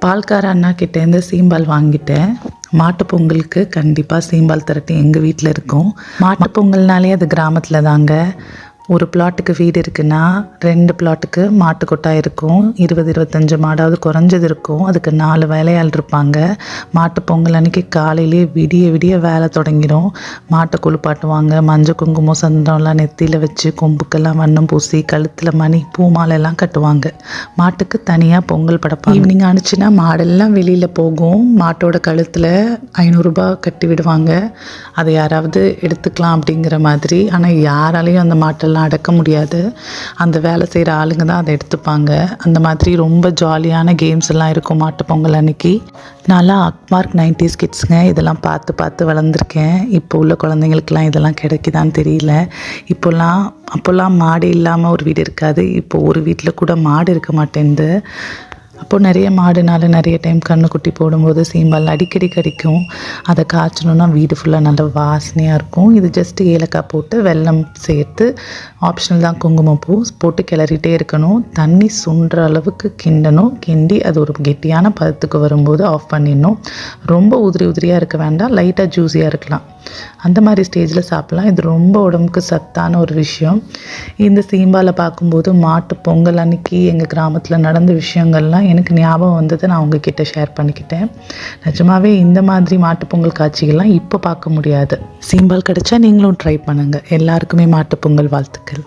பால்கார அண்ணா கிட்டேருந்து சீம்பால் வாங்கிட்டேன். மாட்டுப் பொங்கலுக்கு கண்டிப்பாக சீம்பால் திரட்டி எங்கள் வீட்டில் இருக்கும். மாட்டுப் பொங்கல்னாலே அது கிராமத்தில் தாங்க. ஒரு பிளாட்டுக்கு வீடு இருக்குன்னா 2 பிளாட்டுக்கு மாட்டு கொட்டாய் இருக்கும். 20-25 மாடாவது குறைஞ்சது இருக்கும். அதுக்கு 4 வேலையாள் இருப்பாங்க. மாட்டு பொங்கல் அன்றைக்கி காலையிலே விடிய விடிய வேலை தொடங்கிடும். மாட்டை குளிப்பாட்டுவாங்க. மஞ்சள் குங்குமம் சந்தனம்லாம் நெத்தியில் வச்சு கொம்புக்கெல்லாம் வண்ணம் பூசி கழுத்தில் மணி பூ மாலையெல்லாம் கட்டுவாங்க. மாட்டுக்கு தனியாக பொங்கல் படைப்பாங்க. ஈவினிங் ஆனிச்சுன்னா மாடெல்லாம் வெளியில் போகும். மாட்டோட கழுத்தில் 500 ரூபாய் கட்டி விடுவாங்க. அதை யாராவது எடுத்துக்கலாம் அப்படிங்கிற மாதிரி. ஆனால் யாராலையும் அந்த மாட்டெல்லாம் அடக்க முடியாது. அந்த வேலை செய்கிற ஆளுங்க தான் அதை எடுத்துப்பாங்க. அந்த மாதிரி ரொம்ப ஜாலியான கேம்ஸ் எல்லாம் இருக்கும் மாட்டு பொங்கல் அன்னைக்கு. நான்லாம் அக்மார்க் 90s கிட்ஸுங்க. இதெல்லாம் பார்த்து பார்த்து வளர்ந்துருக்கேன். இப்போ உள்ள குழந்தைங்களுக்கெல்லாம் இதெல்லாம் கிடைக்குதான்னு தெரியல. அப்போல்லாம் மாடு இல்லாமல் ஒரு வீடு இருக்காது. இப்போ ஒரு வீட்டில் கூட மாடு இருக்க மாட்டேங்குது. அப்போது நிறைய மாடுனால நிறைய டைம் கண்ணுக்குட்டி போடும்போது சீம்பால் அடிக்கடி கிடைக்கும். அதை காய்ச்சணுன்னா வீடு ஃபுல்லாக நல்ல வாசனையாக இருக்கும். இது ஜஸ்ட்டு ஏலக்காய் போட்டு வெல்லம் சேர்த்து ஆப்ஷனல் தான், குங்குமப்பூ போட்டு கிளறிட்டே இருக்கணும். தண்ணி சுண்டுற அளவுக்கு கிண்டணும். கிண்டி அது ஒரு கெட்டியான பதத்துக்கு வரும்போது ஆஃப் பண்ணிடணும். ரொம்ப உதிரியாக இருக்க வேண்டாம், லைட்டாக ஜூஸியாக இருக்கலாம். அந்த மாதிரி ஸ்டேஜில் சாப்பிட்லாம். இது ரொம்ப உடம்புக்கு சத்தான ஒரு விஷயம். இந்த சீம்பாலை பார்க்கும்போது மாட்டு பொங்கல் அன்னைக்கு எங்கள் கிராமத்தில் நடந்த விஷயங்கள்லாம் எனக்கு ஞாபகம் வந்ததை நான் உங்ககிட்ட ஷேர் பண்ணிக்கிட்டேன். நிஜமாவே இந்த மாதிரி மாட்டு பொங்கல் காட்சிகள்லாம் இப்போ பார்க்க முடியாது. சீம்பால் கிடைச்சா நீங்களும் ட்ரை பண்ணுங்கள். எல்லாருக்குமே மாட்டு பொங்கல் வாழ்த்துக்கள்.